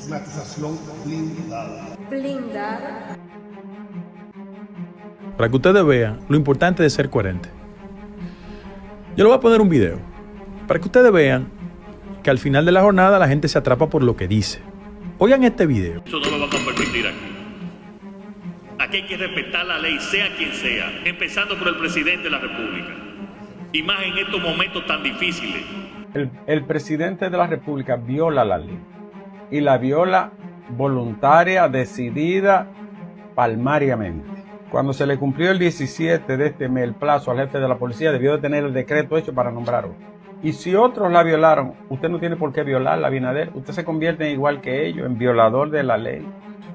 una acusación blindada. Blindada. Para que ustedes vean lo importante de ser coherente. Yo le voy a poner un video para que ustedes vean que al final de la jornada la gente se atrapa por lo que dice. Oigan este video. Eso no lo van a permitir aquí. Aquí hay que respetar la ley, sea quien sea, empezando por el presidente de la República. Y más en estos momentos tan difíciles. El presidente de la República viola la ley. Y la viola voluntaria, decidida, palmariamente. Cuando se le cumplió el 17 de este mes el plazo al jefe de la policía, debió de tener el decreto hecho para nombrarlo. Y si otros la violaron, usted no tiene por qué violarla, Abinader. Usted se convierte en igual que ellos, en violador de la ley.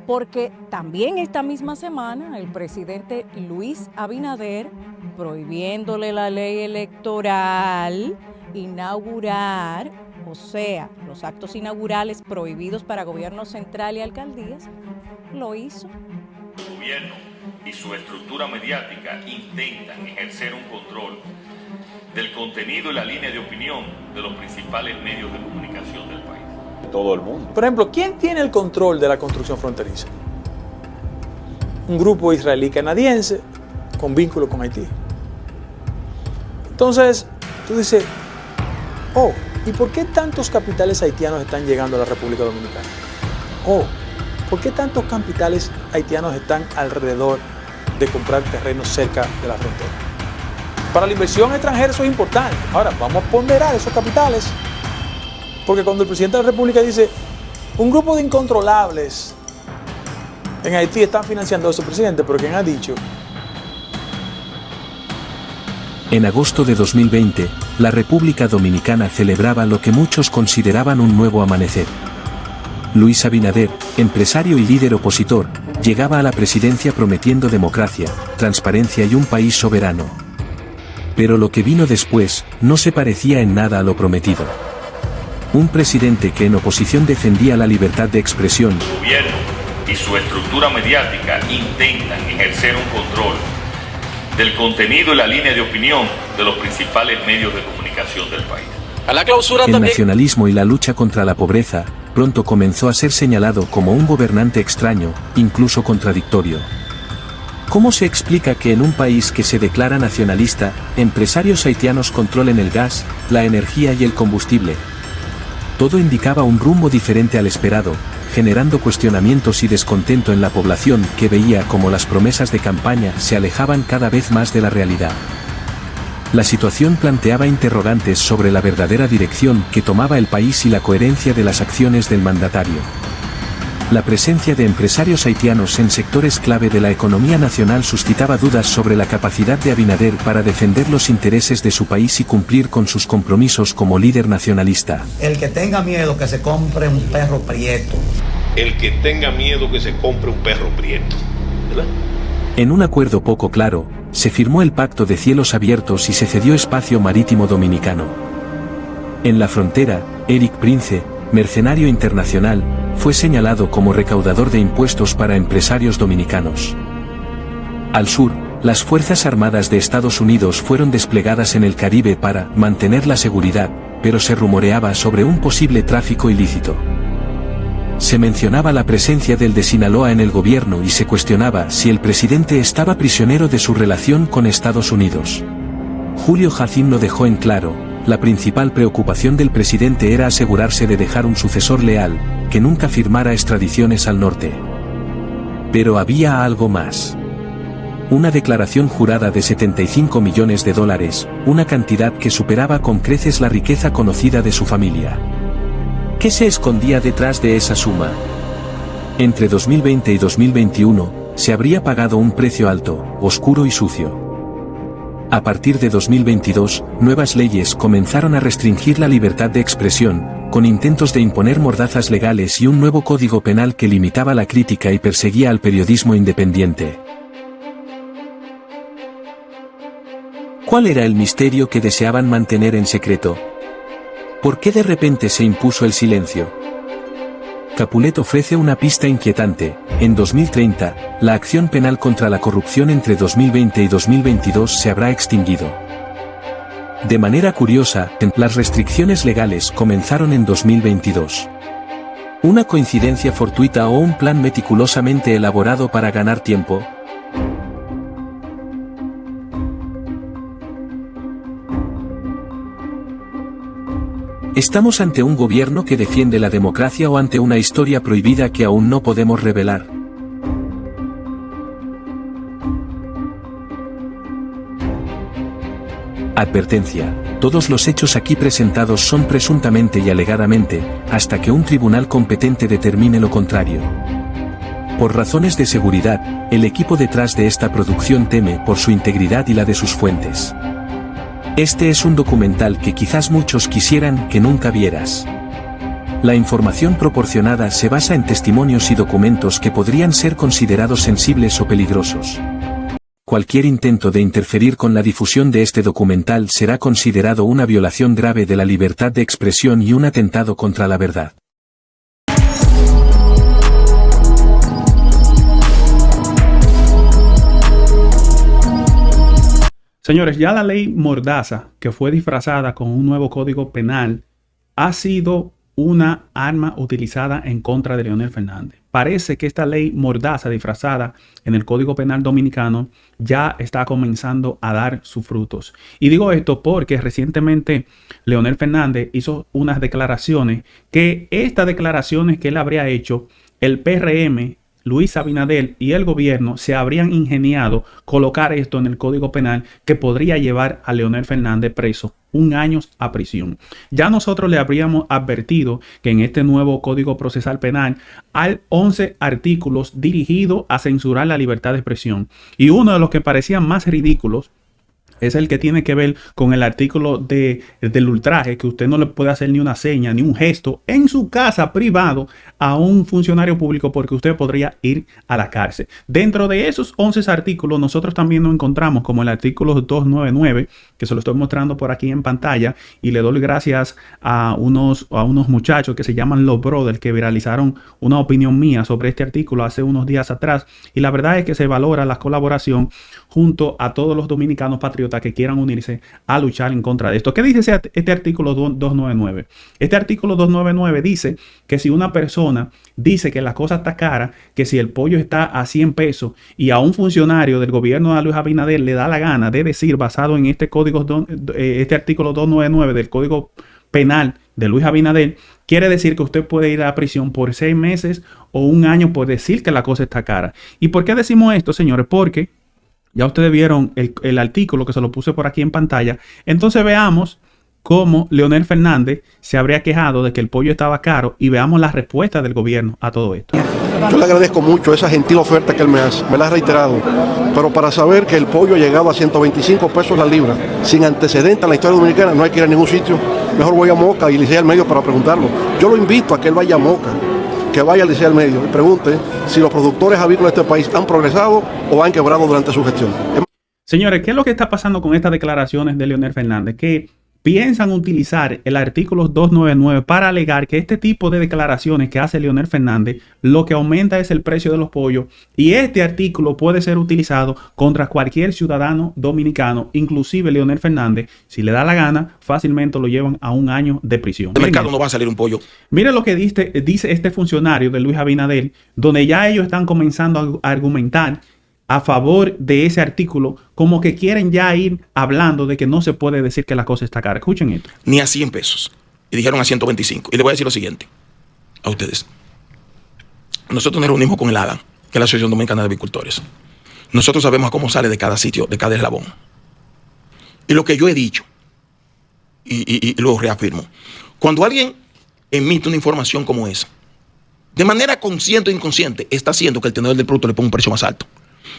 Porque también esta misma semana el presidente Luis Abinader, prohibiéndole la ley electoral, inaugurar, o sea, los actos inaugurales prohibidos para gobierno central y alcaldías, lo hizo. El gobierno y su estructura mediática intentan ejercer un control del contenido y la línea de opinión de los principales medios de comunicación del país. Todo el mundo. Por ejemplo, ¿quién tiene el control de la construcción fronteriza? Un grupo israelí canadiense con vínculo con Haití. Entonces, tú dices, oh, ¿y por qué tantos capitales haitianos están llegando a la República Dominicana? Oh, ¿por qué tantos capitales haitianos están alrededor de comprar terrenos cerca de la frontera? Para la inversión extranjera eso es importante. Ahora, vamos a ponderar esos capitales. Porque cuando el presidente de la República dice, un grupo de incontrolables en Haití están financiando a su presidente, pero ¿quién ha dicho? En agosto de 2020, la República Dominicana celebraba lo que muchos consideraban un nuevo amanecer. Luis Abinader, empresario y líder opositor, llegaba a la presidencia prometiendo democracia, transparencia y un país soberano. Pero lo que vino después no se parecía en nada a lo prometido. Un presidente que en oposición defendía la libertad de expresión. El gobierno y su estructura mediática intentan ejercer un control del contenido y la línea de opinión de los principales medios de comunicación del país. El nacionalismo y la lucha contra la pobreza pronto comenzó a ser señalado como un gobernante extraño, incluso contradictorio. ¿Cómo se explica que en un país que se declara nacionalista, empresarios haitianos controlen el gas, la energía y el combustible? Todo indicaba un rumbo diferente al esperado, generando cuestionamientos y descontento en la población que veía cómo las promesas de campaña se alejaban cada vez más de la realidad. La situación planteaba interrogantes sobre la verdadera dirección que tomaba el país y la coherencia de las acciones del mandatario. La presencia de empresarios haitianos en sectores clave de la economía nacional suscitaba dudas sobre la capacidad de Abinader para defender los intereses de su país y cumplir con sus compromisos como líder nacionalista. El que tenga miedo que se compre un perro prieto. El que tenga miedo que se compre un perro prieto. ¿Verdad? En un acuerdo poco claro, se firmó el Pacto de Cielos Abiertos y se cedió espacio marítimo dominicano. En la frontera, Eric Prince, mercenario internacional, fue señalado como recaudador de impuestos para empresarios dominicanos. Al sur, las Fuerzas Armadas de Estados Unidos fueron desplegadas en el Caribe para mantener la seguridad, pero se rumoreaba sobre un posible tráfico ilícito. Se mencionaba la presencia del de Sinaloa en el gobierno y se cuestionaba si el presidente estaba prisionero de su relación con Estados Unidos. Julio Jacín lo dejó en claro: la principal preocupación del presidente era asegurarse de dejar un sucesor leal, que nunca firmara extradiciones al norte. Pero había algo más. Una declaración jurada de $75 millones, una cantidad que superaba con creces la riqueza conocida de su familia. ¿Qué se escondía detrás de esa suma? Entre 2020 y 2021, se habría pagado un precio alto, oscuro y sucio. A partir de 2022, nuevas leyes comenzaron a restringir la libertad de expresión, con intentos de imponer mordazas legales y un nuevo código penal que limitaba la crítica y perseguía al periodismo independiente. ¿Cuál era el misterio que deseaban mantener en secreto? ¿Por qué de repente se impuso el silencio? Capulet ofrece una pista inquietante. En 2030, la acción penal contra la corrupción entre 2020 y 2022 se habrá extinguido. De manera curiosa, las restricciones legales comenzaron en 2022. ¿Una coincidencia fortuita o un plan meticulosamente elaborado para ganar tiempo? ¿Estamos ante un gobierno que defiende la democracia o ante una historia prohibida que aún no podemos revelar? Advertencia. Todos los hechos aquí presentados son presuntamente y alegadamente, hasta que un tribunal competente determine lo contrario. Por razones de seguridad, el equipo detrás de esta producción teme por su integridad y la de sus fuentes. Este es un documental que quizás muchos quisieran que nunca vieras. La información proporcionada se basa en testimonios y documentos que podrían ser considerados sensibles o peligrosos. Cualquier intento de interferir con la difusión de este documental será considerado una violación grave de la libertad de expresión y un atentado contra la verdad. Señores, ya la ley Mordaza, que fue disfrazada con un nuevo código penal, ha sido una arma utilizada en contra de Leonel Fernández. Parece que esta ley Mordaza disfrazada en el Código Penal Dominicano ya está comenzando a dar sus frutos. Y digo esto porque recientemente Leonel Fernández hizo unas declaraciones que estas declaraciones que él habría hecho, el PRM, Luis Abinader y el gobierno se habrían ingeniado colocar esto en el Código Penal que podría llevar a Leonel Fernández preso 1 año a prisión. Ya nosotros le habríamos advertido que en este nuevo Código Procesal Penal hay 11 artículos dirigidos a censurar la libertad de expresión. Y uno de los que parecían más ridículos es el que tiene que ver con el artículo del ultraje, que usted no le puede hacer ni una seña ni un gesto en su casa privado a un funcionario público porque usted podría ir a la cárcel. Dentro de esos 11 artículos nosotros también nos encontramos como el artículo 299, que se lo estoy mostrando por aquí en pantalla, y le doy gracias a unos muchachos que se llaman Los Brothers, que viralizaron una opinión mía sobre este artículo hace unos días atrás, y la verdad es que se valora la colaboración junto a todos los dominicanos patriotas que quieran unirse a luchar en contra de esto. ¿Qué dice este artículo 299? Este artículo 299 dice que si una persona dice que la cosa está cara, que si el pollo está a 100 pesos y a un funcionario del gobierno de Luis Abinader le da la gana de decir, basado en este artículo 299 del Código Penal de Luis Abinader, quiere decir que usted puede ir a la prisión por 6 meses o 1 año por decir que la cosa está cara. ¿Y por qué decimos esto, señores? Porque ya ustedes vieron el artículo que se lo puse por aquí en pantalla. Entonces veamos cómo Leonel Fernández se habría quejado de que el pollo estaba caro y veamos la respuesta del gobierno a todo esto. Yo le agradezco mucho esa gentil oferta que él me hace, me la ha reiterado, pero para saber que el pollo llegaba a 125 pesos la libra, sin antecedentes en la historia dominicana, no hay que ir a ningún sitio. Mejor voy a Moca y Licey al Medio para preguntarlo. Yo lo invito a que él vaya a Moca, que vaya al Licey al Medio y pregunte si los productores avícolas de este país han progresado o han quebrado durante su gestión. Señores, ¿qué es lo que está pasando con estas declaraciones de Leonel Fernández? Que piensan utilizar el artículo 299 para alegar que este tipo de declaraciones que hace Leonel Fernández lo que aumenta es el precio de los pollos, y este artículo puede ser utilizado contra cualquier ciudadano dominicano, inclusive Leonel Fernández, si le da la gana, fácilmente lo llevan a 1 año de prisión. El mercado no va a salir un pollo. Miren lo que dice este funcionario de Luis Abinader, donde ya ellos están comenzando a argumentar a favor de ese artículo, como que quieren ya ir hablando de que no se puede decir que la cosa está cara. Escuchen esto. Ni a 100 pesos. Y dijeron a 125. Y les voy a decir lo siguiente a ustedes. Nosotros nos reunimos con el ADA, que es la Asociación Dominicana de Avicultores. Nosotros sabemos cómo sale de cada sitio, de cada eslabón. Y lo que yo he dicho, y lo reafirmo, cuando alguien emite una información como esa, de manera consciente o inconsciente, está haciendo que el tenedor del producto le ponga un precio más alto.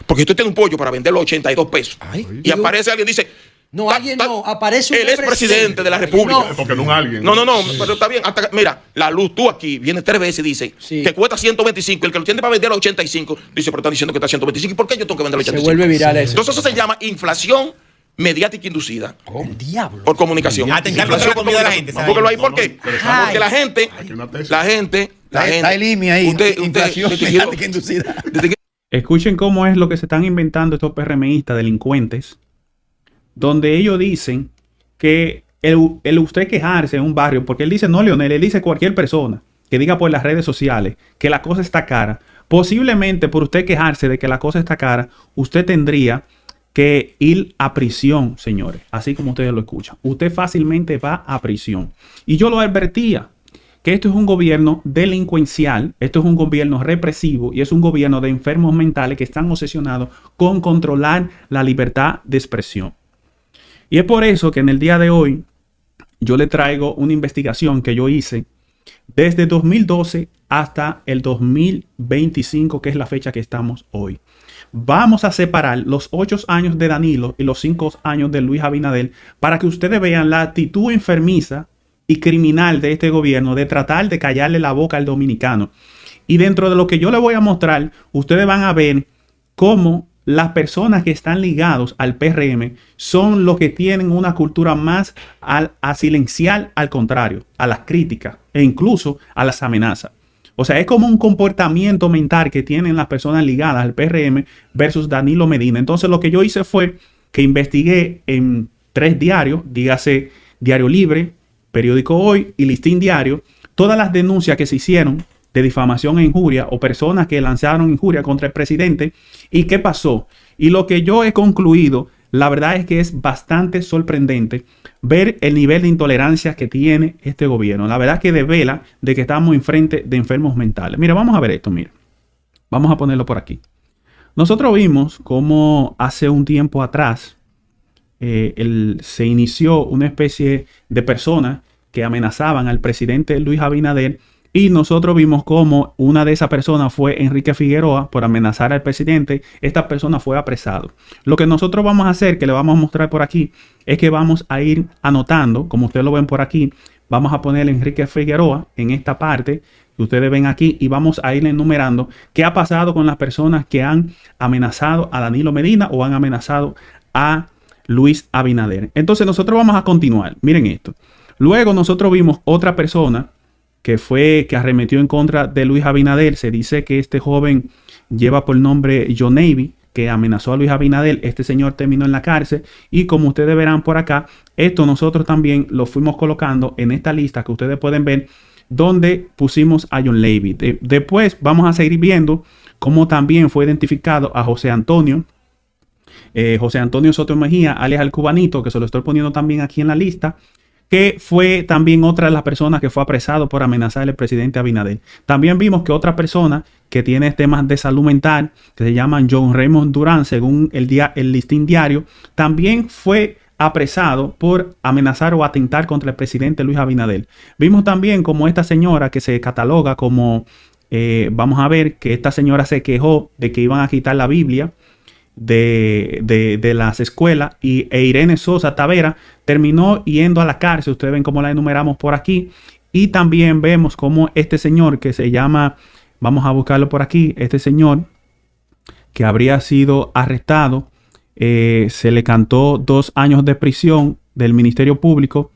Porque usted tiene un pollo para venderlo a 82 pesos. Y aparece alguien y dice... No, alguien no, aparece un él es presidente de la República. No, porque no un alguien. No, pero está bien. Mira, la luz, tú aquí, viene 3 veces y dice que cuesta 125. El que lo tiene para vender a 85, dice, pero está diciendo que está a 125. ¿Y por qué yo tengo que vender a 85? Se vuelve viral eso. Entonces eso se llama inflación mediática inducida. El diablo. Por comunicación. Inflación por la gente. ¿Por qué? Porque la gente... Está el IMI ahí. Inflación mediática inducida. Escuchen cómo es lo que se están inventando estos PRMistas delincuentes, donde ellos dicen que el usted quejarse en un barrio, porque él dice no Leonel, él dice cualquier persona, que diga por las redes sociales que la cosa está cara, posiblemente por usted quejarse de que la cosa está cara, usted tendría que ir a prisión, señores. Así como ustedes lo escuchan. Usted fácilmente va a prisión. Y yo lo advertía, que esto es un gobierno delincuencial, esto es un gobierno represivo y es un gobierno de enfermos mentales que están obsesionados con controlar la libertad de expresión. Y es por eso que en el día de hoy yo le traigo una investigación que yo hice desde 2012 hasta el 2025, que es la fecha que estamos hoy. Vamos a separar los 8 años de Danilo y los 5 años de Luis Abinader para que ustedes vean la actitud enfermiza y criminal de este gobierno de tratar de callarle la boca al dominicano. Y dentro de lo que yo les voy a mostrar, ustedes van a ver cómo las personas que están ligados al PRM son los que tienen una cultura más a silenciar, al contrario, a las críticas e incluso a las amenazas. O sea, es como un comportamiento mental que tienen las personas ligadas al PRM versus Danilo Medina. Entonces lo que yo hice fue que investigué en 3 diarios, dígase Diario Libre, Periódico Hoy y Listín Diario, todas las denuncias que se hicieron de difamación e injuria o personas que lanzaron injuria contra el presidente y qué pasó. Y lo que yo he concluido, la verdad es que es bastante sorprendente ver el nivel de intolerancia que tiene este gobierno. La verdad es que devela de que estamos enfrente de enfermos mentales. Mira, vamos a ver esto, mira. Vamos a ponerlo por aquí. Nosotros vimos cómo hace un tiempo atrás se inició una especie de personas que amenazaban al presidente Luis Abinader. Y nosotros vimos cómo una de esas personas fue Enrique Figueroa por amenazar al presidente. Esta persona fue apresado. Lo que nosotros vamos a hacer, que le vamos a mostrar por aquí, es que vamos a ir anotando, como ustedes lo ven por aquí, vamos a poner Enrique Figueroa en esta parte que ustedes ven aquí y vamos a ir enumerando qué ha pasado con las personas que han amenazado a Danilo Medina o han amenazado a Luis Abinader. Entonces nosotros vamos a continuar. Miren esto. Luego nosotros vimos otra persona que arremetió en contra de Luis Abinader. Se dice que este joven lleva por nombre John Navy, que amenazó a Luis Abinader. Este señor terminó en la cárcel y como ustedes verán por acá, esto nosotros también lo fuimos colocando en esta lista que ustedes pueden ver, donde pusimos a John Navy. Después vamos a seguir viendo cómo también fue identificado a José Antonio Soto Mejía, alias el Cubanito, que se lo estoy poniendo también aquí en la lista, que fue también otra de las personas que fue apresado por amenazar al presidente Abinader. También vimos que otra persona que tiene temas de salud mental, que se llama John Raymond Durán, según el Listín Diario, también fue apresado por amenazar o atentar contra el presidente Luis Abinader. Vimos también como esta señora que se cataloga como, vamos a ver que esta señora se quejó de que iban a quitar la Biblia de las escuelas e Irene Sosa Tavera terminó yendo a la cárcel. Ustedes ven cómo la enumeramos por aquí y también vemos cómo este señor que se llama, vamos a buscarlo por aquí, este señor que habría sido arrestado, se le cantó 2 años de prisión del Ministerio Público,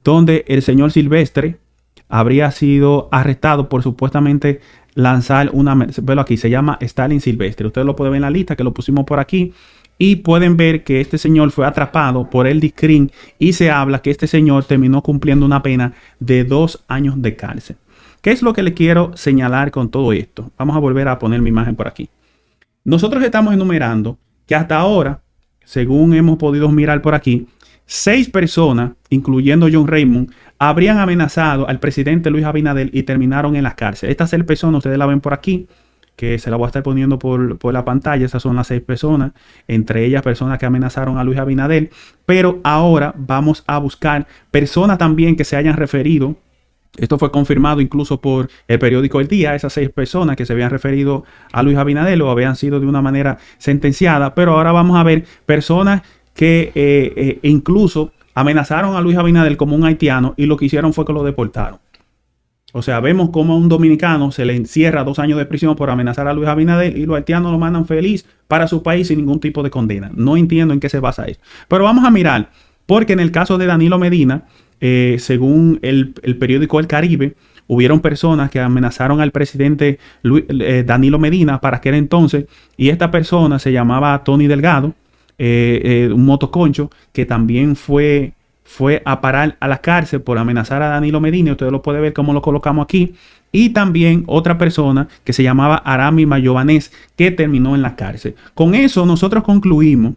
donde el señor Silvestre habría sido arrestado por supuestamente lanzar velo aquí, se llama Stalin Silvestre. Ustedes lo pueden ver en la lista que lo pusimos por aquí y pueden ver que este señor fue atrapado por el DICRIN y se habla que este señor terminó cumpliendo una pena de 2 años de cárcel. ¿Qué es lo que le quiero señalar con todo esto? Vamos a volver a poner mi imagen por aquí. Nosotros estamos enumerando que hasta ahora, según hemos podido mirar por aquí, 6 personas, incluyendo John Raymond, habrían amenazado al presidente Luis Abinader y terminaron en las cárceles. Estas 6 personas, ustedes la ven por aquí, que se la voy a estar poniendo por la pantalla. Esas son las 6 personas, entre ellas personas que amenazaron a Luis Abinader. Pero ahora vamos a buscar personas también que se hayan referido. Esto fue confirmado incluso por el periódico El Día. Esas 6 personas que se habían referido a Luis Abinader o habían sido de una manera sentenciada. Pero ahora vamos a ver personas que incluso amenazaron a Luis Abinader como un haitiano y lo que hicieron fue que lo deportaron. O sea, vemos como a un dominicano se le encierra 2 años de prisión por amenazar a Luis Abinader y los haitianos lo mandan feliz para su país sin ningún tipo de condena. No entiendo en qué se basa eso. Pero vamos a mirar, porque en el caso de Danilo Medina, según el periódico El Caribe, hubieron personas que amenazaron al presidente Danilo Medina para aquel entonces, y esta persona se llamaba Tony Delgado, un motoconcho que también fue fue a parar a la cárcel por amenazar a Danilo Medina. Ustedes lo pueden ver cómo lo colocamos aquí. Y también otra persona que se llamaba Arami Mayovanés, que terminó en la cárcel. Con eso nosotros concluimos,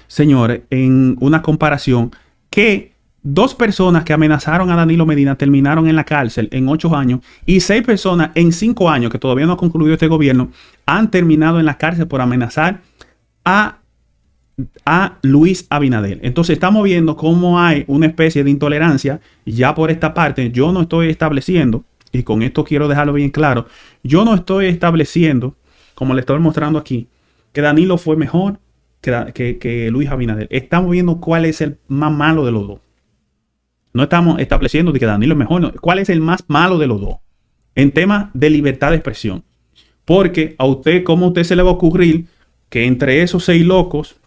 señores, en una comparación, que 2 personas que amenazaron a Danilo Medina terminaron en la cárcel en 8 años y 6 personas en 5 años, que todavía no ha concluido este gobierno, han terminado en la cárcel por amenazar a Luis Abinader. Entonces estamos viendo cómo hay una especie de intolerancia. Ya por esta parte yo no estoy estableciendo, y con esto quiero dejarlo bien claro, yo no estoy estableciendo, como le estoy mostrando aquí, que Danilo fue mejor que Luis Abinader. Estamos viendo cuál es el más malo de los dos. No estamos estableciendo de que Danilo es mejor, no. ¿Cuál es el más malo de los dos? En temas de libertad de expresión. Porque a usted, ¿cómo a usted se le va a ocurrir que entre esos 6 locos,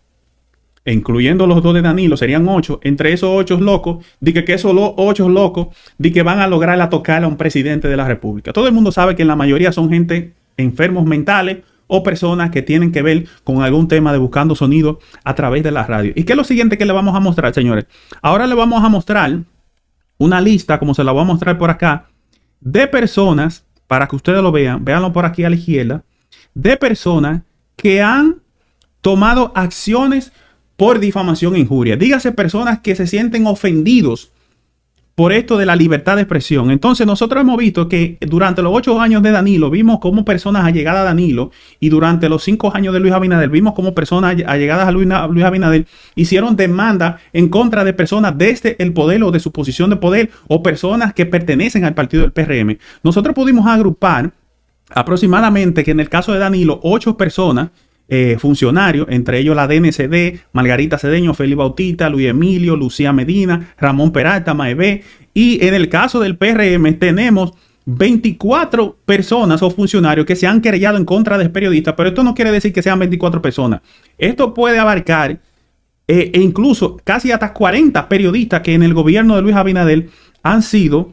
incluyendo los 2 de Danilo, serían 8, entre esos 8 locos, que esos 8 locos, que van a lograr tocar a un presidente de la República? Todo el mundo sabe que la mayoría son gente enfermos mentales o personas que tienen que ver con algún tema de buscando sonido a través de la radio. ¿Y qué es lo siguiente que le vamos a mostrar, señores? Ahora le vamos a mostrar una lista, como se la voy a mostrar por acá, de personas, para que ustedes lo vean, véanlo por aquí a la izquierda, de personas que han tomado acciones por difamación e injuria. Dígase personas que se sienten ofendidos por esto de la libertad de expresión. Entonces nosotros hemos visto que durante los 8 años de Danilo vimos cómo personas allegadas a Danilo, y durante los 5 años de Luis Abinader vimos cómo personas allegadas a Luis Abinader hicieron demanda en contra de personas desde el poder o de su posición de poder, o personas que pertenecen al partido del PRM. Nosotros pudimos agrupar aproximadamente que en el caso de Danilo 8 personas, funcionarios, entre ellos la DNCD, Margarita Cedeño, Félix Bautista, Luis Emilio, Lucía Medina, Ramón Peralta, Maebe. Y en el caso del PRM tenemos 24 personas o funcionarios que se han querellado en contra de periodistas, pero esto no quiere decir que sean 24 personas. Esto puede abarcar e incluso casi hasta 40 periodistas que en el gobierno de Luis Abinader han sido,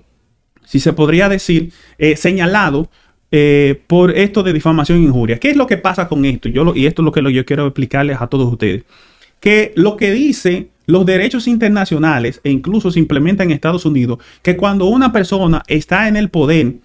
si se podría decir, señalados por esto de difamación e injuria. ¿Qué es lo que pasa con esto? Y esto es lo que yo quiero explicarles a todos ustedes. Que lo que dice los derechos internacionales, e incluso se implementa en Estados Unidos, que cuando una persona está en el poder,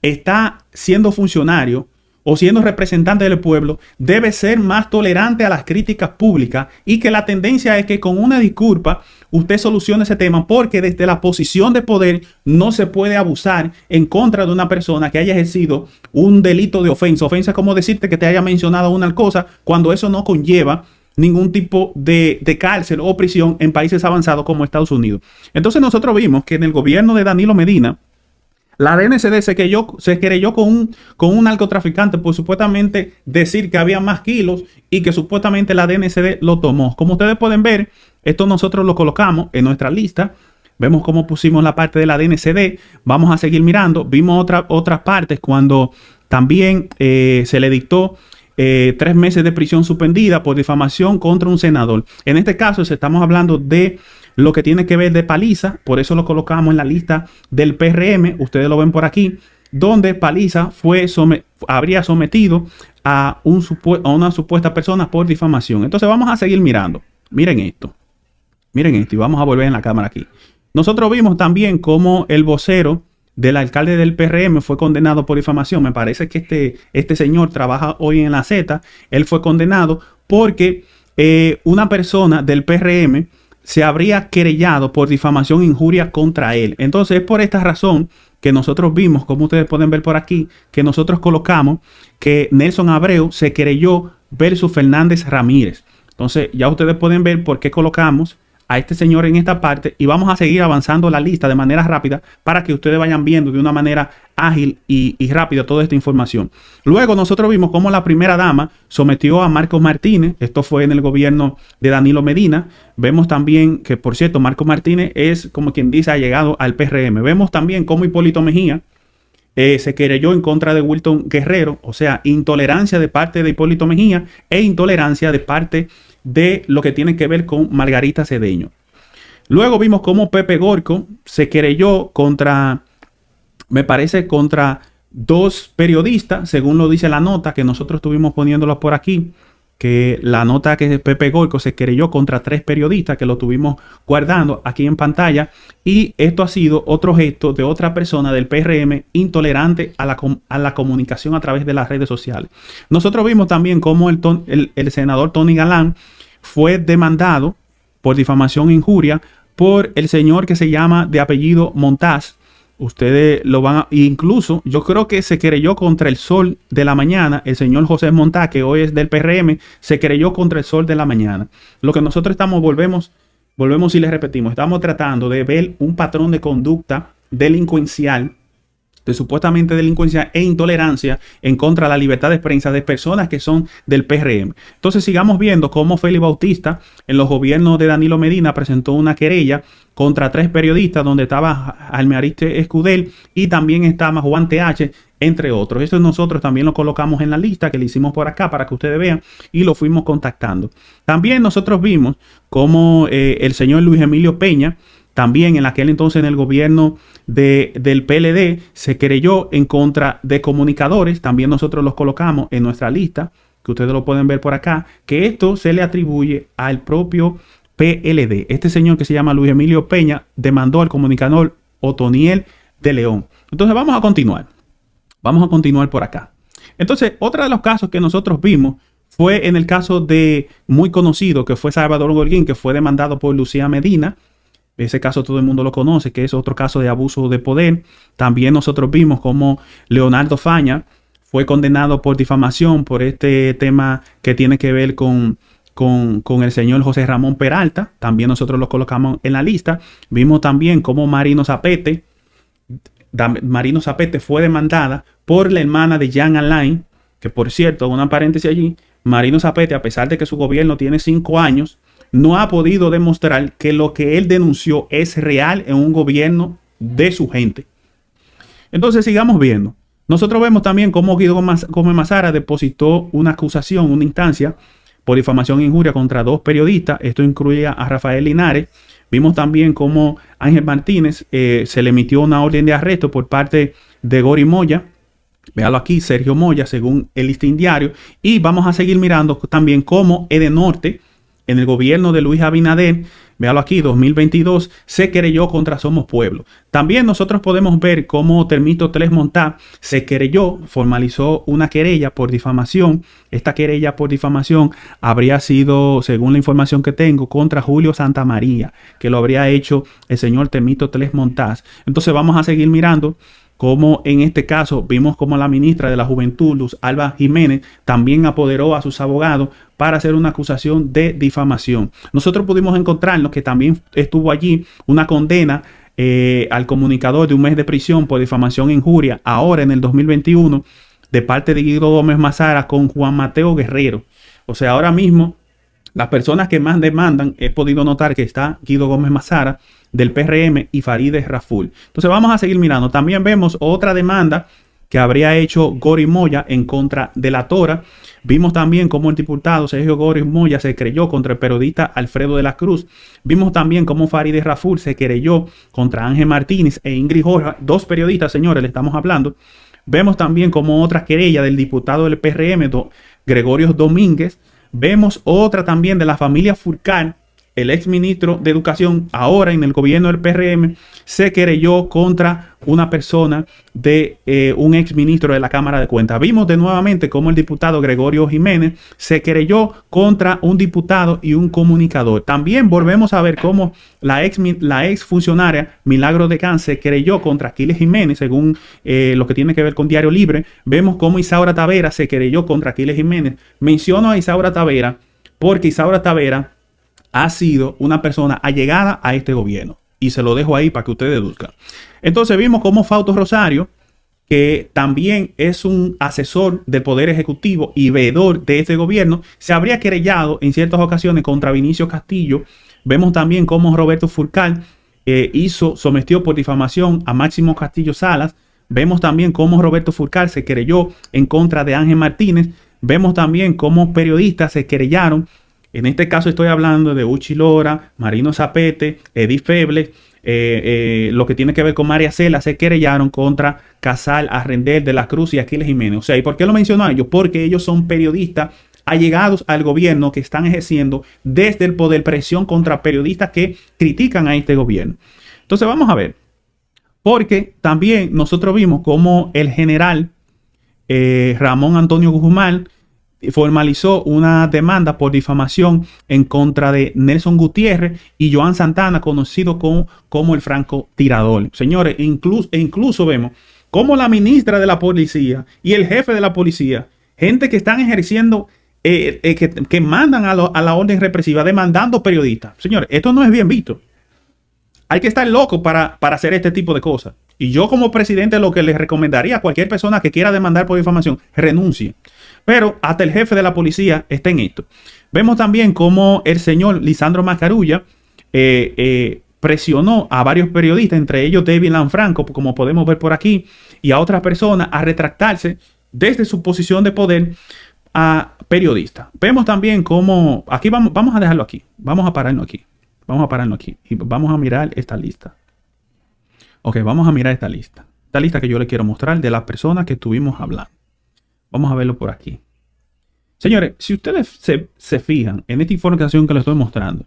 está siendo funcionario o siendo representante del pueblo, debe ser más tolerante a las críticas públicas, y que la tendencia es que con una disculpa usted solucione ese tema, porque desde la posición de poder no se puede abusar en contra de una persona que haya ejercido un delito de ofensa. Ofensa es como decirte que te haya mencionado una cosa cuando eso no conlleva ningún tipo de cárcel o prisión en países avanzados como Estados Unidos. Entonces nosotros vimos que en el gobierno de Danilo Medina, la DNCD se querelló con un narcotraficante por supuestamente decir que había más kilos, y que supuestamente la DNCD lo tomó. Como ustedes pueden ver, esto nosotros lo colocamos en nuestra lista. Vemos cómo pusimos la parte de la DNCD. Vamos a seguir mirando. Vimos otras partes cuando también se le dictó 3 meses de prisión suspendida por difamación contra un senador. En este caso estamos hablando de lo que tiene que ver de Paliza, por eso lo colocamos en la lista del PRM. Ustedes lo ven por aquí, donde Paliza habría sometido a una supuesta persona por difamación. Entonces vamos a seguir mirando. Miren esto, y vamos a volver en la cámara aquí. Nosotros vimos también cómo el vocero del alcalde del PRM fue condenado por difamación. Me parece que este señor trabaja hoy en la Z. Él fue condenado porque una persona del PRM se habría querellado por difamación e injuria contra él. Entonces es por esta razón que nosotros vimos, como ustedes pueden ver por aquí, que nosotros colocamos que Nelson Abreu se querelló versus Fernández Ramírez. Entonces ya ustedes pueden ver por qué colocamos a este señor en esta parte, y vamos a seguir avanzando la lista de manera rápida para que ustedes vayan viendo de una manera ágil y rápida toda esta información. Luego nosotros vimos cómo la primera dama sometió a Marcos Martínez. Esto fue en el gobierno de Danilo Medina. Vemos también que, por cierto, Marcos Martínez es, como quien dice, ha llegado al PRM. Vemos también cómo Hipólito Mejía se querelló en contra de Wilton Guerrero, o sea, intolerancia de parte de Hipólito Mejía e intolerancia de parte de lo que tiene que ver con Margarita Cedeño. Luego vimos cómo Pepe Gorco se querelló contra 2 periodistas, según lo dice la nota que nosotros estuvimos poniéndolo por aquí, que la nota que Pepe Goico se querelló contra 3 periodistas, que lo tuvimos guardando aquí en pantalla, y esto ha sido otro gesto de otra persona del PRM intolerante a la comunicación a través de las redes sociales. Nosotros vimos también cómo el senador Tony Galán fue demandado por difamación e injuria por el señor que se llama de apellido Montaz. Ustedes lo van a... Incluso yo creo que se querelló contra el Sol de la Mañana. El señor José Montaz, que hoy es del PRM, se querelló contra el Sol de la Mañana. Lo que nosotros volvemos y les repetimos, estamos tratando de ver un patrón de conducta delincuencial, de supuestamente delincuencia e intolerancia en contra de la libertad de prensa de personas que son del PRM. Entonces sigamos viendo cómo Félix Bautista en los gobiernos de Danilo Medina presentó una querella contra 3 periodistas donde estaba Almeariste Escudel y también estaba Juan TH, entre otros. Esto nosotros también lo colocamos en la lista que le hicimos por acá para que ustedes vean y lo fuimos contactando. También nosotros vimos cómo el señor Luis Emilio Peña, también en aquel entonces en el gobierno del PLD, se querelló en contra de comunicadores. También nosotros los colocamos en nuestra lista, que ustedes lo pueden ver por acá, que esto se le atribuye al propio PLD. Este señor que se llama Luis Emilio Peña demandó al comunicador Otoniel de León. Entonces vamos a continuar. Vamos a continuar por acá. Entonces, otro de los casos que nosotros vimos fue en el caso de muy conocido, que fue Salvador Holguín, que fue demandado por Lucía Medina. Ese caso todo el mundo lo conoce, que es otro caso de abuso de poder. También nosotros vimos cómo Leonardo Faña fue condenado por difamación por este tema que tiene que ver con el señor José Ramón Peralta. También nosotros lo colocamos en la lista. Vimos también cómo Marino Zapete fue demandada por la hermana de Jean Alain, que por cierto, una paréntesis allí, Marino Zapete, a pesar de que su gobierno tiene 5 años, no ha podido demostrar que lo que él denunció es real en un gobierno de su gente. Entonces sigamos viendo. Nosotros vemos también cómo Guido Gómez Mazara depositó una acusación, una instancia por difamación e injuria contra 2 periodistas. Esto incluye a Rafael Linares. Vimos también cómo Ángel Martínez se le emitió una orden de arresto por parte de Gori Moya. Véalo aquí, Sergio Moya, según el Listín Diario. Y vamos a seguir mirando también cómo Edenorte, en el gobierno de Luis Abinader, véalo aquí, 2022, se querelló contra Somos Pueblo. También nosotros podemos ver cómo Termito Teles Montá se querelló, formalizó una querella por difamación. Esta querella por difamación habría sido, según la información que tengo, contra Julio Santamaría, que lo habría hecho el señor Termito Teles Montá. Entonces vamos a seguir mirando como en este caso vimos como la ministra de la Juventud, Luz Alba Jiménez, también apoderó a sus abogados para hacer una acusación de difamación. Nosotros pudimos encontrarnos que también estuvo allí una condena al comunicador de 1 mes de prisión por difamación e injuria, ahora en el 2021, de parte de Guido Gómez Mazara con Juan Mateo Guerrero. O sea, ahora mismo las personas que más demandan, he podido notar que está Guido Gómez Mazara del PRM y Farideh Raful. Entonces vamos a seguir mirando. También vemos otra demanda que habría hecho Gori Moya en contra de la Tora. Vimos también cómo el diputado Sergio Gori Moya se querelló contra el periodista Alfredo de la Cruz. Vimos también cómo Farideh Raful se querelló contra Ángel Martínez e Ingrid Jorja, 2 periodistas, señores, le estamos hablando. Vemos también como otra querella del diputado del PRM, Gregorio Domínguez. Vemos otra también de la familia Furcal, el ex ministro de Educación, ahora en el gobierno del PRM, se querelló contra una persona de un ex ministro de la Cámara de Cuentas. Vimos de nuevamente cómo el diputado Gregorio Jiménez se querelló contra un diputado y un comunicador. También volvemos a ver cómo la ex funcionaria Milagro de Can se querelló contra Aquiles Jiménez, según lo que tiene que ver con Diario Libre. Vemos cómo Isaura Tavera se querelló contra Aquiles Jiménez. Menciono a Isaura Tavera porque Isaura Tavera ha sido una persona allegada a este gobierno. Y se lo dejo ahí para que ustedes deduzcan. Entonces vimos cómo Fausto Rosario, que también es un asesor del Poder Ejecutivo y veedor de este gobierno, se habría querellado en ciertas ocasiones contra Vinicio Castillo. Vemos también cómo Roberto Furcal sometió por difamación a Máximo Castillo Salas. Vemos también cómo Roberto Furcal se querelló en contra de Ángel Martínez. Vemos también cómo periodistas se querellaron. En este caso estoy hablando de Uchi Lora, Marino Zapete, Edith Febles, lo que tiene que ver con María Cela, se querellaron contra Casal, Arrendel, de la Cruz y Aquiles Jiménez. O sea, ¿y por qué lo menciono a ellos? Porque ellos son periodistas allegados al gobierno que están ejerciendo desde el poder presión contra periodistas que critican a este gobierno. Entonces vamos a ver, porque también nosotros vimos cómo el general Ramón Antonio Guzmán formalizó una demanda por difamación en contra de Nelson Gutiérrez y Joan Santana, conocido como el francotirador. Señores, incluso vemos cómo la ministra de la policía y el jefe de la policía, gente que están ejerciendo, que mandan a la orden represiva, demandando periodistas. Señores, esto no es bien visto. Hay que estar loco para hacer este tipo de cosas. Y yo como presidente lo que les recomendaría a cualquier persona que quiera demandar por difamación, renuncie. Pero hasta el jefe de la policía está en esto. Vemos también cómo el señor Lisandro Mascarulla presionó a varios periodistas, entre ellos David Lanfranco, como podemos ver por aquí, y a otras personas a retractarse desde su posición de poder a periodistas. Vemos también cómo, aquí vamos a dejarlo aquí, vamos a pararlo aquí. Vamos a pararlo aquí y vamos a mirar esta lista. Ok, vamos a mirar esta lista. Esta lista que yo les quiero mostrar de las personas que estuvimos hablando. Vamos a verlo por aquí. Señores, si ustedes se fijan en esta información que les estoy mostrando,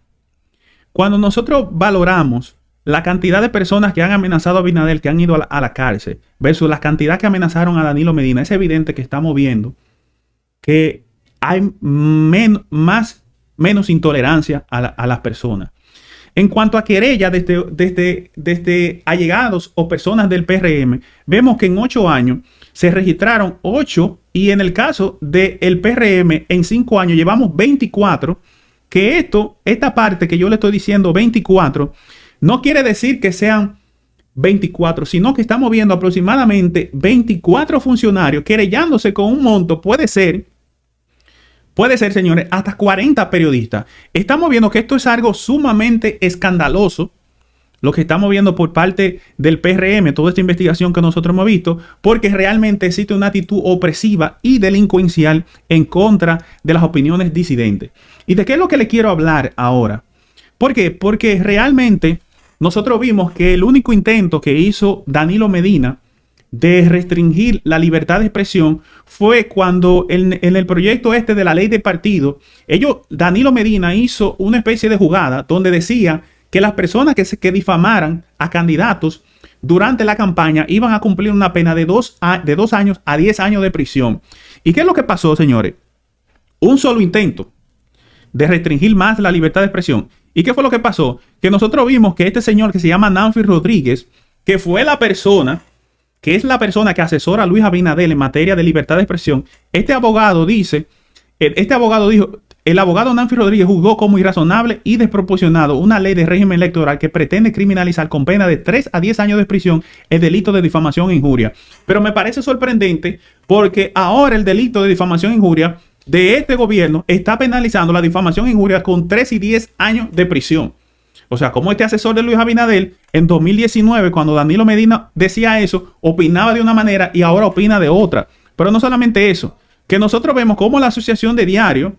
cuando nosotros valoramos la cantidad de personas que han amenazado a Abinader, que han ido a la cárcel, versus la cantidad que amenazaron a Danilo Medina, es evidente que estamos viendo que hay menos intolerancia a las personas. En cuanto a querella desde allegados o personas del PRM, vemos que en 8 años se registraron 8 y en el caso del PRM en 5 años llevamos 24, que esta parte que yo le estoy diciendo 24, no quiere decir que sean 24, sino que estamos viendo aproximadamente 24 funcionarios querellándose con un monto, puede ser, señores, hasta 40 periodistas. Estamos viendo que esto es algo sumamente escandaloso, lo que estamos viendo por parte del PRM, toda esta investigación que nosotros hemos visto, porque realmente existe una actitud opresiva y delincuencial en contra de las opiniones disidentes. ¿Y de qué es lo que le quiero hablar ahora? ¿Por qué? Porque realmente nosotros vimos que el único intento que hizo Danilo Medina de restringir la libertad de expresión fue cuando en el proyecto de la ley de partido, Danilo Medina hizo una especie de jugada donde decía que las personas que difamaran a candidatos durante la campaña iban a cumplir una pena de 2 años a 10 años de prisión. ¿Y qué es lo que pasó, señores? Un solo intento de restringir más la libertad de expresión. ¿Y qué fue lo que pasó? Que nosotros vimos que este señor que se llama Nancy Rodríguez, que fue la persona que asesora a Luis Abinader en materia de libertad de expresión, el abogado Nancy Rodríguez juzgó como irrazonable y desproporcionado una ley de régimen electoral que pretende criminalizar con pena de 3 a 10 años de prisión el delito de difamación e injuria. Pero me parece sorprendente porque ahora el delito de difamación e injuria de este gobierno está penalizando la difamación e injuria con 3 y 10 años de prisión. O sea, como este asesor de Luis Abinader en 2019, cuando Danilo Medina decía eso, opinaba de una manera y ahora opina de otra. Pero no solamente eso, que nosotros vemos cómo la Asociación de Diarios,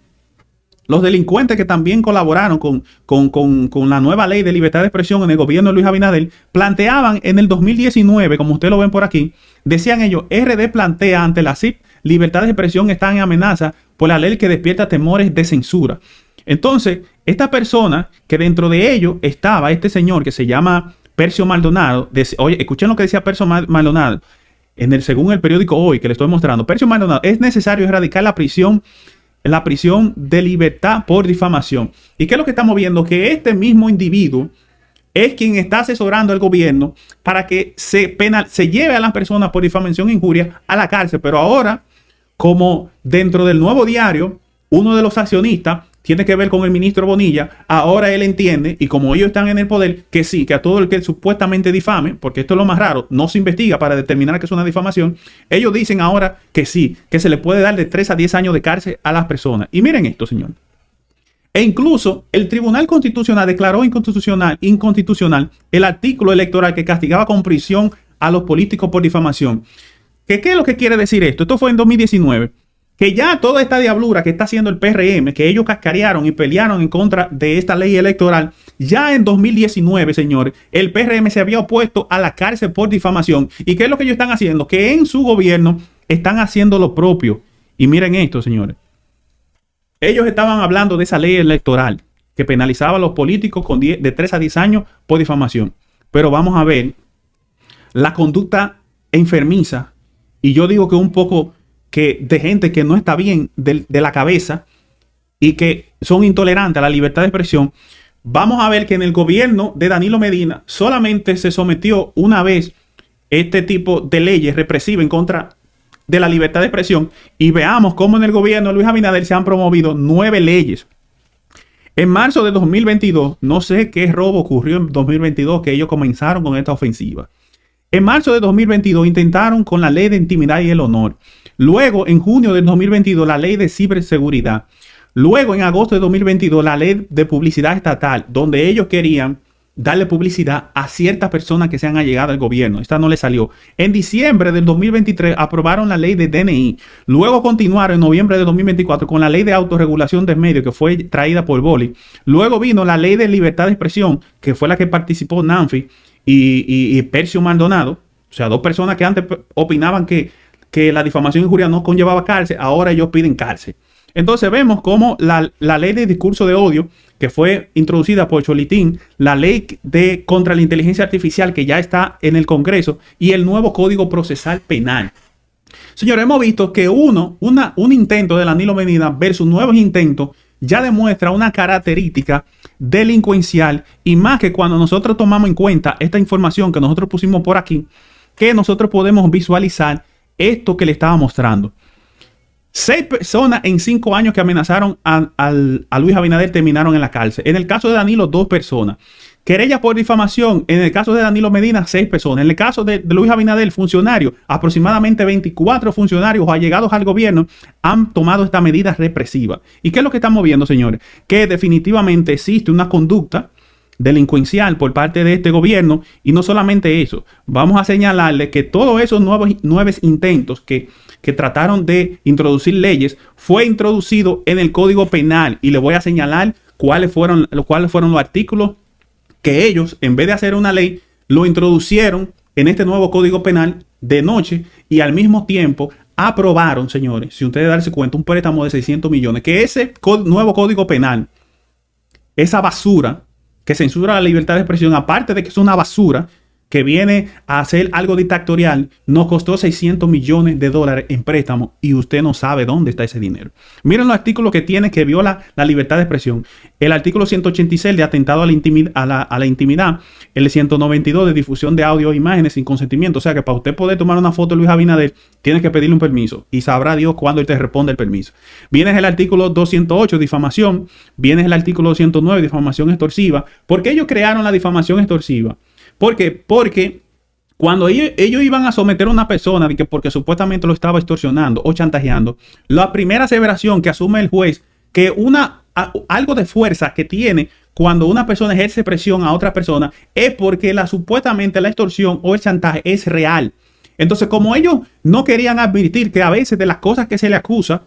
los delincuentes que también colaboraron con la nueva ley de libertad de expresión en el gobierno de Luis Abinader, planteaban en el 2019, como ustedes lo ven por aquí, decían ellos, RD plantea ante la CIP, libertad de expresión está en amenaza por la ley que despierta temores de censura. Entonces, esta persona, que dentro de ellos estaba este señor que se llama Percio Maldonado, oye, escuchen lo que decía Percio Maldonado, según el periódico Hoy, que le estoy mostrando. Percio Maldonado, es necesario erradicar la prisión de libertad por difamación. ¿Y qué es lo que estamos viendo? Que este mismo individuo es quien está asesorando al gobierno para que se lleve a las personas por difamación e injuria a la cárcel. Pero ahora, como dentro del Nuevo Diario, uno de los accionistas tiene que ver con el ministro Bonilla, ahora él entiende, y como ellos están en el poder, que sí, que a todo el que supuestamente difame, porque esto es lo más raro, no se investiga para determinar que es una difamación, ellos dicen ahora que sí, que se le puede dar de 3 a 10 años de cárcel a las personas. Y miren esto, señor. E incluso el Tribunal Constitucional declaró inconstitucional el artículo electoral que castigaba con prisión a los políticos por difamación. ¿Qué es lo que quiere decir esto? Esto fue en 2019. Que ya toda esta diablura que está haciendo el PRM, que ellos cascarearon y pelearon en contra de esta ley electoral, ya en 2019, señores, el PRM se había opuesto a la cárcel por difamación. ¿Y qué es lo que ellos están haciendo? Que en su gobierno están haciendo lo propio. Y miren esto, señores. ellos estaban hablando de esa ley electoral que penalizaba a los políticos con de 3 a 10 años por difamación. Pero vamos a ver la conducta enfermiza, y yo digo que un poco que de gente que no está bien de la cabeza y que son intolerantes a la libertad de expresión. Vamos a ver que en el gobierno de Danilo Medina solamente se sometió una vez este tipo de leyes represivas en contra de la libertad de expresión, y veamos cómo en el gobierno de Luis Abinader se han promovido 9 leyes. En marzo de 2022, no sé qué robo ocurrió en 2022 que ellos comenzaron con esta ofensiva. En marzo de 2022 intentaron con la ley de intimidad y el honor. Luego, en junio de 2022, la ley de ciberseguridad. Luego, en agosto de 2022, la ley de publicidad estatal, donde ellos querían darle publicidad a ciertas personas que se han allegado al gobierno. Esta no le salió. En diciembre del 2023 aprobaron la ley de DNI. Luego continuaron en noviembre de 2024 con la ley de autorregulación de medios, que fue traída por Boli. Luego vino la ley de libertad de expresión, que fue la que participó Nanfi y Percio Maldonado. O sea, 2 personas que antes opinaban que la difamación e injuria no conllevaba cárcel. Ahora ellos piden cárcel. Entonces vemos cómo la ley de discurso de odio, que fue introducida por Cholitín, la ley contra la inteligencia artificial, que ya está en el Congreso, y el nuevo Código Procesal Penal. Señores, hemos visto que un intento de Danilo Medina versus nuevos intentos ya demuestra una característica delincuencial, y más que cuando nosotros tomamos en cuenta esta información que nosotros pusimos por aquí, que nosotros podemos visualizar esto que le estaba mostrando. 6 personas en 5 años que amenazaron a Luis Abinader terminaron en la cárcel. En el caso de Danilo, 2 personas. Querella por difamación. En el caso de Danilo Medina, 6 personas. En el caso de Luis Abinader, funcionarios, aproximadamente 24 funcionarios o allegados al gobierno han tomado esta medida represiva. ¿Y qué es lo que estamos viendo, señores? Que definitivamente existe una conducta delincuencial por parte de este gobierno, y no solamente eso. Vamos a señalarle que todos esos nuevos intentos que trataron de introducir leyes fue introducido en el Código Penal, y le voy a señalar cuáles fueron los artículos que ellos, en vez de hacer una ley, lo introducieron en este nuevo Código Penal de noche, y al mismo tiempo aprobaron, señores, si ustedes darse cuenta, un préstamo de 600 millones, que ese nuevo Código Penal, esa basura que censura la libertad de expresión, aparte de que es una basura que viene a hacer algo dictatorial, nos costó $600 millones en préstamo, y usted no sabe dónde está ese dinero. Miren los artículos que tiene que viola la libertad de expresión. El artículo 186 de atentado a la intimidad, el 192 de difusión de audio e imágenes sin consentimiento. O sea que para usted poder tomar una foto de Luis Abinader, tiene que pedirle un permiso, y sabrá Dios cuándo él te responde el permiso. Viene el artículo 208, difamación. Viene el artículo 209, difamación extorsiva. ¿Por qué ellos crearon la difamación extorsiva? ¿Por qué? Porque cuando ellos iban a someter a una persona porque supuestamente lo estaba extorsionando o chantajeando, la primera aseveración que asume el juez, que algo de fuerza que tiene cuando una persona ejerce presión a otra persona, es porque supuestamente la extorsión o el chantaje es real. Entonces, como ellos no querían advertir que a veces de las cosas que se le acusa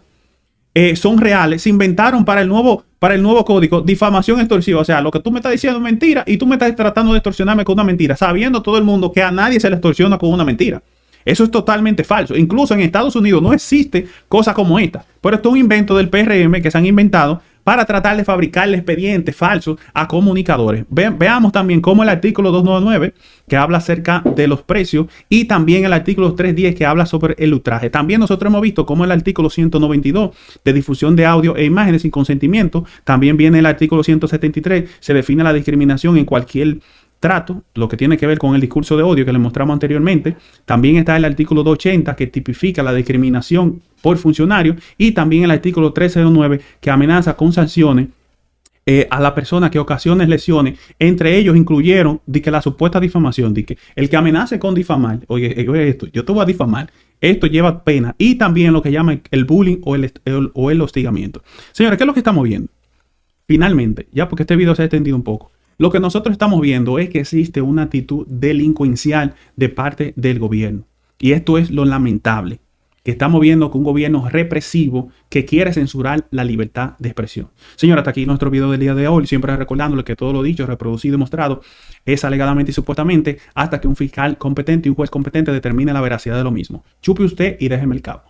son reales, se inventaron para el nuevo código difamación extorsiva. O sea, lo que tú me estás diciendo es mentira, y tú me estás tratando de extorsionarme con una mentira, sabiendo todo el mundo que a nadie se le extorsiona con una mentira. Eso es totalmente falso. Incluso en Estados Unidos no existe cosa como esta, pero esto es un invento del PRM que se han inventado para tratar de fabricarle expedientes falsos a comunicadores. Veamos también cómo el artículo 299, que habla acerca de los precios, y también el artículo 310, que habla sobre el ultraje. También nosotros hemos visto cómo el artículo 192 de difusión de audio e imágenes sin consentimiento. También viene el artículo 173, se define la discriminación en cualquier trato, lo que tiene que ver con el discurso de odio que les mostramos anteriormente. También está el artículo 280, que tipifica la discriminación por funcionario, y también el artículo 309, que amenaza con sanciones a la persona que ocasione lesiones. Entre ellos incluyeron de que la supuesta difamación, de que el que amenace con difamar, oye, esto, yo te voy a difamar, esto lleva pena, y también lo que llaman el bullying o el hostigamiento. Señores, ¿qué es lo que estamos viendo? Finalmente, ya porque este video se ha extendido un poco, lo que nosotros estamos viendo es que existe una actitud delincuencial de parte del gobierno. Y esto es lo lamentable, que estamos viendo que un gobierno represivo que quiere censurar la libertad de expresión. Señora, hasta aquí nuestro video del día de hoy. Siempre recordándole que todo lo dicho, reproducido y demostrado es alegadamente y supuestamente hasta que un fiscal competente y un juez competente determine la veracidad de lo mismo. Chupe usted y déjeme el cabo.